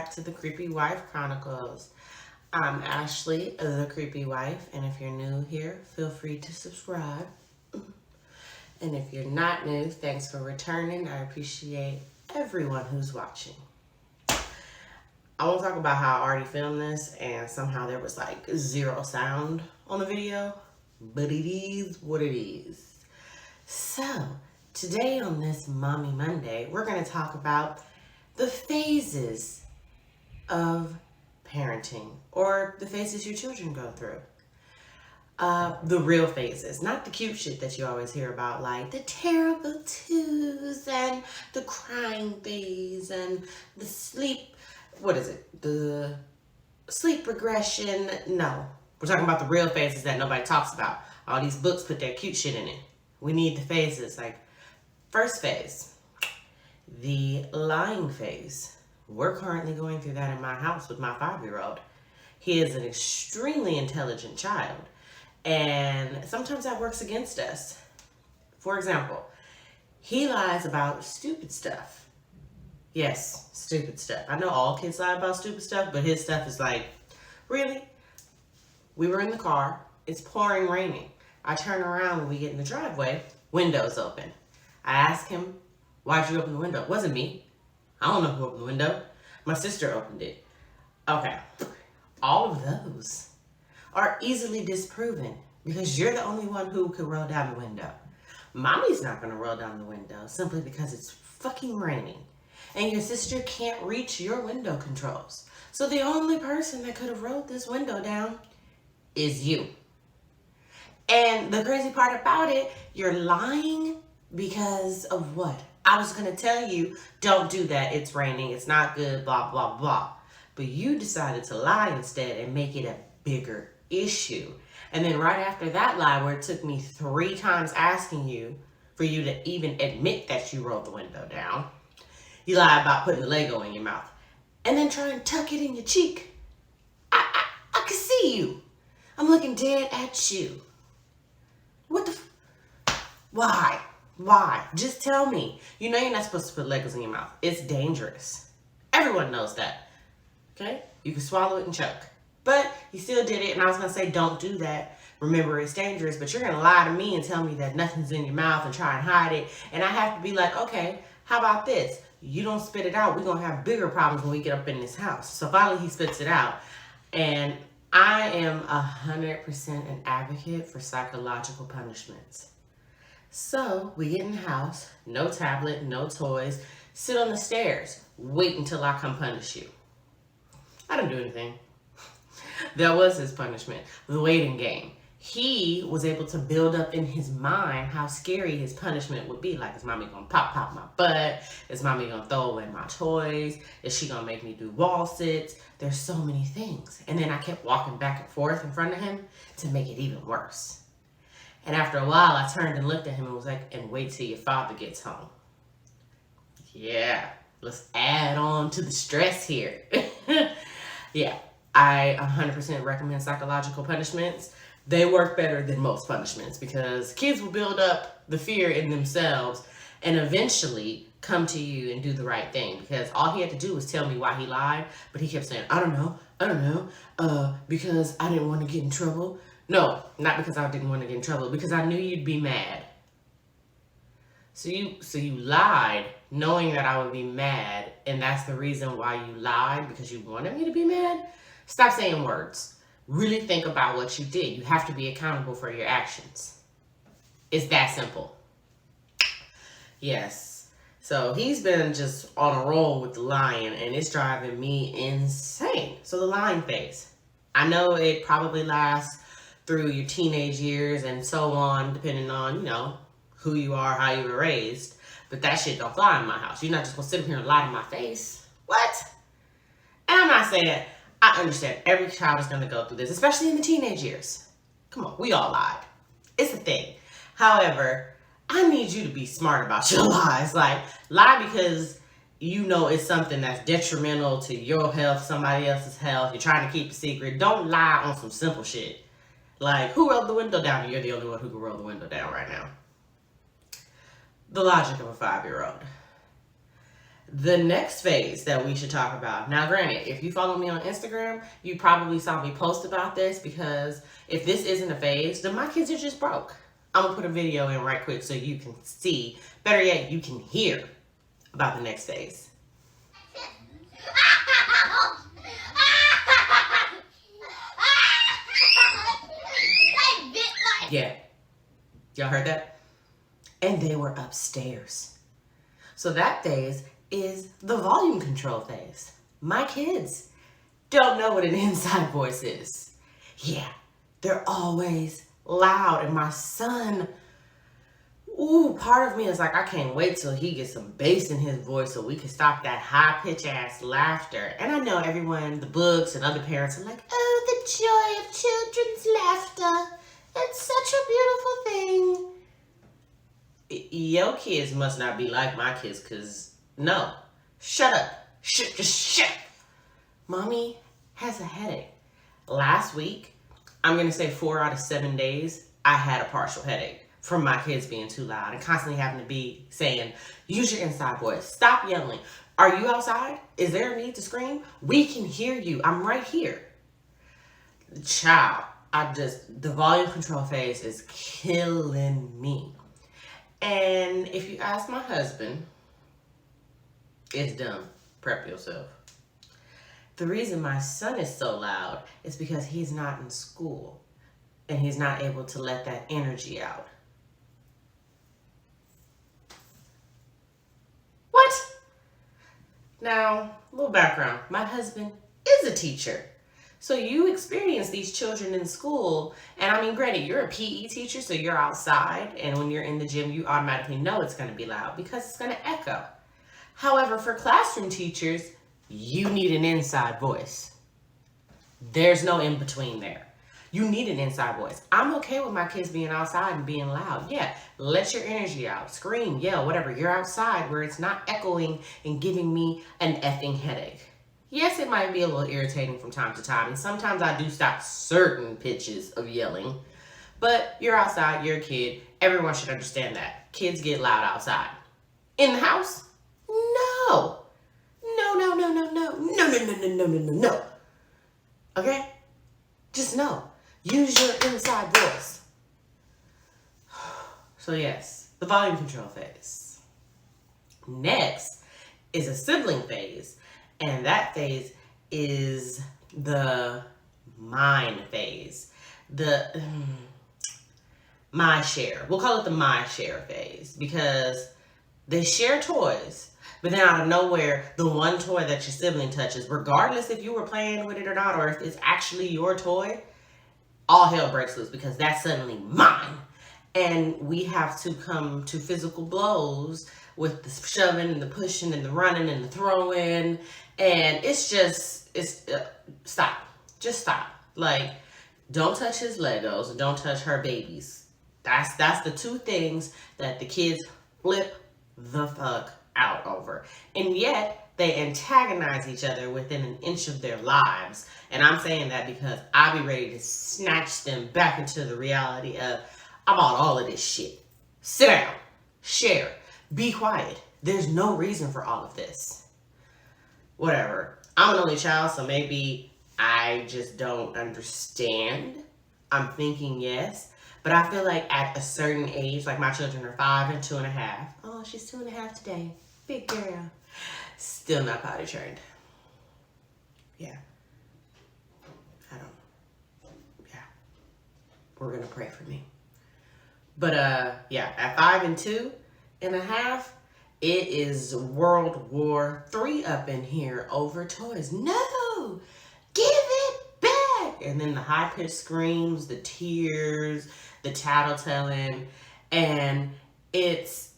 back to the Creepy Wife Chronicles. I'm Ashley, the Creepy Wife, and if you're new here, feel free to subscribe. And if you're not new, thanks for returning. I appreciate everyone who's watching. I want to talk about how I already filmed this, and somehow there was like zero sound on the video, but it is what it is. So, today on this Mommy Monday, we're going to talk about the phases of parenting, or the phases your children go through. The real phases, not the cute shit that you always hear about, like the terrible twos and the crying phase and the sleep, the sleep regression. No, we're talking about the real phases that nobody talks about. All these books put that cute shit in it. We need the phases, like first phase, the lying phase. We're currently going through that in my house with my 5-year-old. He is an extremely intelligent child, and sometimes that works against us. For example, he lies about stupid stuff. Yes, stupid stuff. I know all kids lie about stupid stuff, but his stuff is like, really? We were in the car. It's pouring raining. I turn around when we get in the driveway. Window's open. I ask him, why'd you open the window? It wasn't me. I don't know who opened the window. My sister opened it. Okay. All of those are easily disproven because you're the only one who could roll down the window. Mommy's not going to roll down the window simply because it's fucking raining. And your sister can't reach your window controls. So the only person that could have rolled this window down is you. And the crazy part about it, you're lying because of what? I was going to tell you, don't do that. It's raining. It's not good, blah, blah, blah. But you decided to lie instead and make it a bigger issue. And then right after that lie, where it took me 3 times asking you for you to even admit that you rolled the window down, you lie about putting the Lego in your mouth. And then try and tuck it in your cheek. I can see you. I'm looking dead at you. What the Why? Why? Just tell me. You know you're not supposed to put Legos in your mouth. It's dangerous. Everyone knows that. Okay? You can swallow it and choke. But you still did it, and I was going to say don't do that. Remember, it's dangerous, but you're going to lie to me and tell me that nothing's in your mouth and try and hide it. And I have to be like, okay, how about this? You don't spit it out. We're going to have bigger problems when we get up in this house. So finally he spits it out. And I am 100% an advocate for psychological punishments. So we get in the house, no tablet, no toys, sit on the stairs, wait until I come punish you. I didn't do anything. That was his punishment, the waiting game. He was able to build up in his mind how scary his punishment would be. Like, is mommy gonna pop my butt? Is mommy gonna throw away my toys? Is she gonna make me do wall sits? There's so many things. And then I kept walking back and forth in front of him to make it even worse. And after a while, I turned and looked at him and was like, and wait till your father gets home. Yeah, let's add on to the stress here. Yeah, I 100% recommend psychological punishments. They work better than most punishments because kids will build up the fear in themselves and eventually come to you and do the right thing, because all he had to do was tell me why he lied, but he kept saying, I don't know, because I didn't want to get in trouble. No, not because I didn't want to get in trouble, because I knew you'd be mad. So you lied knowing that I would be mad, and that's the reason why you lied, because you wanted me to be mad? Stop saying words. Really think about what you did. You have to be accountable for your actions. It's that simple. Yes. So he's been just on a roll with the lying, and it's driving me insane. So the lying phase. I know it probably lasts through your teenage years and so on, depending on, who you are, how you were raised. But that shit don't fly in my house. You're not just gonna sit up here and lie to my face. What? And I'm not saying that. I understand every child is gonna go through this, especially in the teenage years. Come on, we all lied. It's a thing. However, I need you to be smart about your lies. Like, lie because you know it's something that's detrimental to your health, somebody else's health. You're trying to keep a secret. Don't lie on some simple shit. Like, who rolled the window down? And you're the only one who can roll the window down right now. The logic of a 5-year-old. The next phase that we should talk about. Now, granted, if you follow me on Instagram, you probably saw me post about this, because if this isn't a phase, then my kids are just broke. I'm going to put a video in right quick so you can see, better yet, you can hear about the next phase. Yeah. Y'all heard that? And they were upstairs. So that phase is the volume control phase. My kids don't know what an inside voice is. Yeah, they're always loud. And my son, part of me is like, I can't wait till he gets some bass in his voice so we can stop that high pitch ass laughter. And I know everyone, the books and other parents are like, oh, the joy of children's laughter. It's such a beautiful thing. Your kids must not be like my kids, because no. Shut up. Just shut. Mommy has a headache. Last week, I'm going to say 4 out of 7 days, I had a partial headache from my kids being too loud and constantly having to be saying, use your inside voice. Stop yelling. Are you outside? Is there a need to scream? We can hear you. I'm right here. Child, the volume control phase is killing me. And if you ask my husband, it's dumb. Prep yourself. The reason my son is so loud is because he's not in school and he's not able to let that energy out. What? Now, a little background. My husband is a teacher. So you experience these children in school, and I mean, granted, you're a PE teacher, so you're outside, and when you're in the gym, you automatically know it's going to be loud because it's going to echo. However, for classroom teachers, you need an inside voice. There's no in between there. You need an inside voice. I'm okay with my kids being outside and being loud. Yeah, let your energy out. Scream, yell, whatever. You're outside where it's not echoing and giving me an effing headache. Yes, it might be a little irritating from time to time, and sometimes I do stop certain pitches of yelling, but you're outside, you're a kid. Everyone should understand that. Kids get loud outside. In the house? No. No. Okay? Just no. Use your inside voice. So yes, the volume control phase. Next is a sibling phase. And that phase is the mine phase. The my share. We'll call it the my share phase, because they share toys, but then out of nowhere, the one toy that your sibling touches, regardless if you were playing with it or not, or if it's actually your toy, all hell breaks loose because that's suddenly mine. And we have to come to physical blows with the shoving and the pushing and the running and the throwing. And stop. Just stop. Like, don't touch his Legos and don't touch her babies. That's the two things that the kids flip the fuck out over. And yet, they antagonize each other within an inch of their lives. And I'm saying that because I'll be ready to snatch them back into the reality of, I bought all of this shit. Sit down. Share. Be quiet. There's no reason for all of this. Whatever. I'm an only child, so maybe I just don't understand. I'm thinking yes. But I feel like at a certain age, like my children are 5 and 2.5. Oh, she's 2.5 today. Big girl. Still not potty trained. Yeah. We're going to pray for me. But yeah, at 5 and 2.5, it is World War III up in here over toys. No, give it back. And then the high-pitched screams, the tears, the tattletelling, and it's,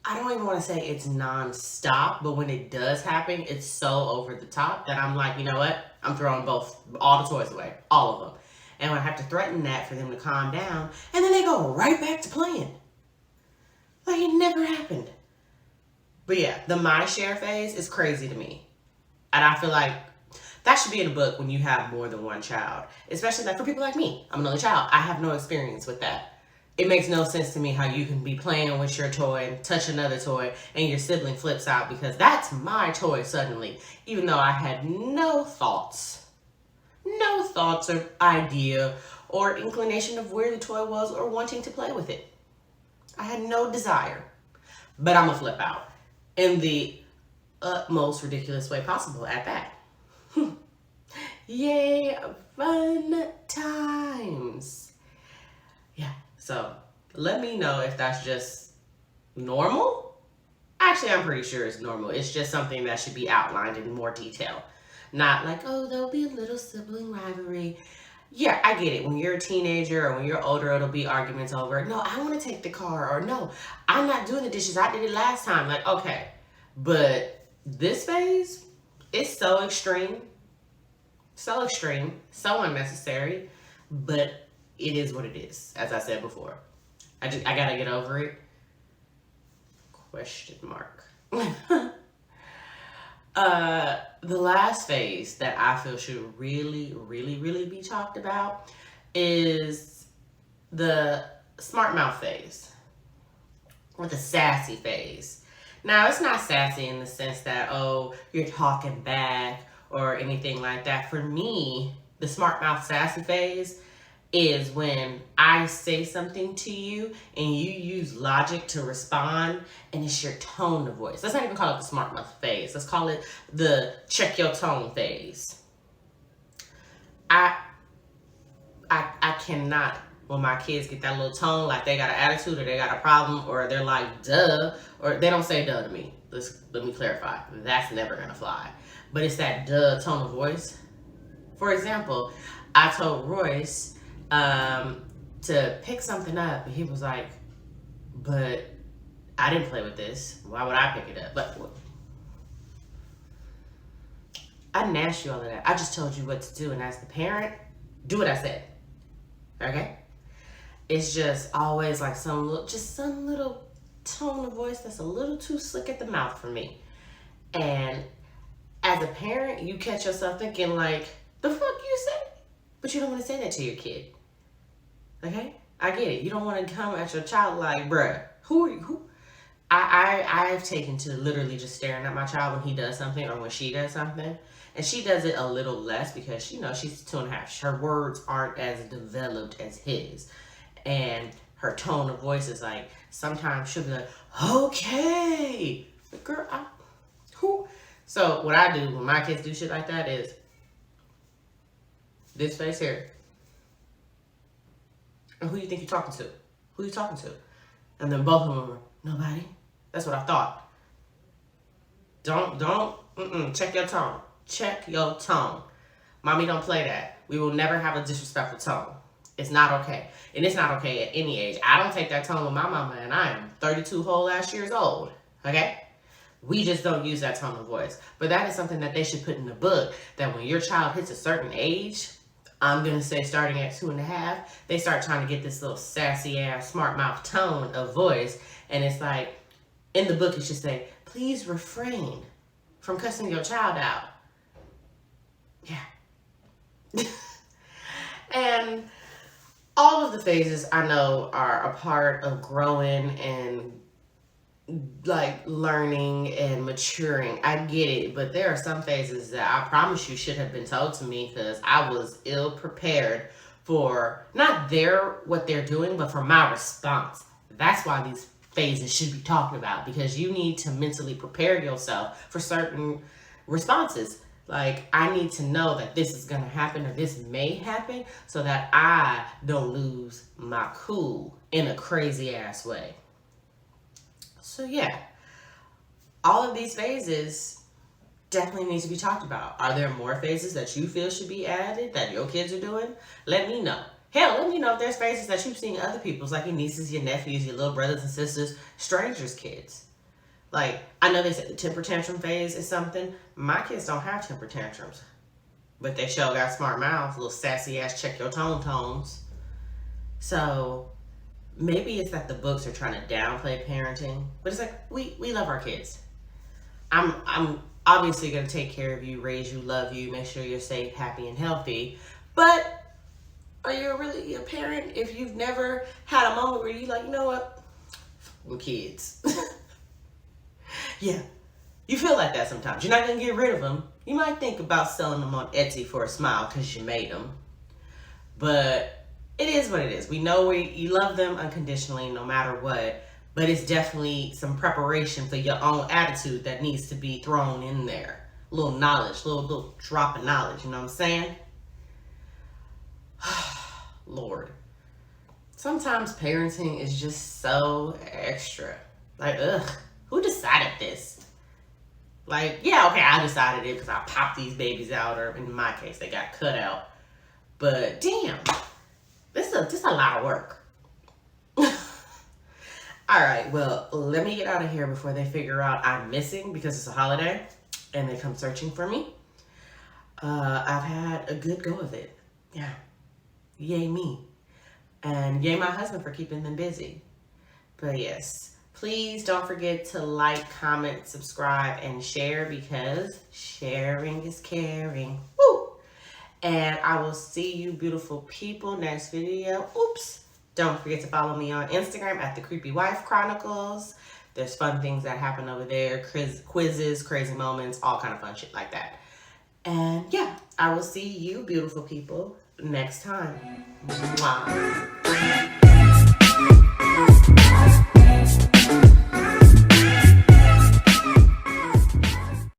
I don't even want to say it's non-stop, but when it does happen, it's so over the top that I'm like, you know what? I'm throwing all the toys away, all of them. And I have to threaten that for them to calm down, and then they go right back to playing. Like it never happened. But yeah, the my share phase is crazy to me. And I feel like that should be in a book when you have more than one child. Especially like for people like me. I'm an only child. I have no experience with that. it makes no sense to me how you can be playing with your toy and touch another toy and your sibling flips out because that's my toy suddenly, even though I had no thoughts or idea or inclination of where the toy was or wanting to play with it. I had no desire, but I'm gonna flip out in the utmost ridiculous way possible at that. Yay, fun times. Yeah, so let me know if that's just normal. Actually, I'm pretty sure it's normal. It's just something that should be outlined in more detail. Not like, oh, there'll be a little sibling rivalry. Yeah, I get it. When you're a teenager or when you're older, it'll be arguments over, no, I want to take the car, or no, I'm not doing the dishes. I did it last time. Like, okay. But this phase, it's so extreme, so unnecessary, but it is what it is, as I said before. I gotta get over it. Question mark. The last phase that I feel should really, really, really be talked about is the smart mouth phase, or the sassy phase. Now, it's not sassy in the sense that, oh, you're talking back or anything like that. For me, the smart mouth sassy phase is when I say something to you and you use logic to respond, and it's your tone of voice. Let's not even call it the smart mouth phase. Let's call it the check your tone phase. I cannot, when my kids get that little tone, like they got an attitude or they got a problem or they're like, duh, or they don't say duh to me. Let me clarify. That's never gonna fly. But it's that duh tone of voice. For example, I told Royce to pick something up, and he was like, but I didn't play with this. Why would I pick it up? But I didn't ask you all of that. I just told you what to do, and as the parent, do what I said. Okay? It's just always like some little tone of voice that's a little too slick at the mouth for me. And as a parent, you catch yourself thinking like, the fuck you say? But you don't want to say that to your kid. Okay? I get it. You don't want to come at your child like, bruh, who are you? Who? I've taken to literally just staring at my child when he does something or when she does something. And she does it a little less because, she's 2.5. Her words aren't as developed as his. And her tone of voice is like, sometimes she'll be like, okay. But girl, who? So what I do when my kids do shit like that is this face here. And who you think you're talking to? Who you talking to? And then both of them were, nobody. That's what I thought. Check your tone. Check your tone. Mommy, don't play that. We will never have a disrespectful tone. It's not okay. And it's not okay at any age. I don't take that tone with my mama, and I am 32 whole ass years old. Okay? We just don't use that tone of voice. But that is something that they should put in the book, that when your child hits a certain age, I'm going to say starting at 2.5, they start trying to get this little sassy ass, smart mouth tone of voice. And it's like, in the book, it should say, please refrain from cussing your child out. Yeah. And all of the phases I know are a part of growing and like learning and maturing. I get it, but there are some phases that I promise you should have been told to me because I was ill prepared for not what they're doing, but for my response. That's why these phases should be talked about, because you need to mentally prepare yourself for certain responses. Like, I need to know that this is going to happen or this may happen so that I don't lose my cool in a crazy ass way. So yeah, all of these phases definitely need to be talked about. Are there more phases that you feel should be added that your kids are doing? Let me know. Hell, let me know if there's phases that you've seen other people's, like your nieces, your nephews, your little brothers and sisters, strangers' kids. Like, I know they said the temper tantrum phase is something. My kids don't have temper tantrums. But they sure got smart mouths, little sassy ass check your tone tones. So maybe it's that the books are trying to downplay parenting. But it's like, we love our kids. I'm obviously going to take care of you, raise you, love you, make sure you're safe, happy, and healthy. But Are you really a parent if you've never had a moment where you're like, you know what? We're kids. Yeah. You feel like that sometimes. You're not going to get rid of them. You might think about selling them on Etsy for a smile because you made them. But it is what it is. We know you love them unconditionally no matter what. But it's definitely some preparation for your own attitude that needs to be thrown in there. A little knowledge, little drop of knowledge. You know what I'm saying? Lord. Sometimes parenting is just so extra. Like, ugh. Who decided this? Like, yeah, okay, I decided it because I popped these babies out, or in my case, they got cut out. But damn, this is a lot of work. All right, well, let me get out of here before they figure out I'm missing because it's a holiday and they come searching for me. I've had a good go of it. Yeah. Yay me. And yay my husband for keeping them busy. But yes, please don't forget to like, comment, subscribe, and share because sharing is caring. Woo! And I will see you beautiful people next video. Oops. Don't forget to follow me on Instagram at The Creepy Wife Chronicles. There's fun things that happen over there. Quizzes, crazy moments, all kind of fun shit like that. And yeah, I will see you beautiful people next time. Mwah.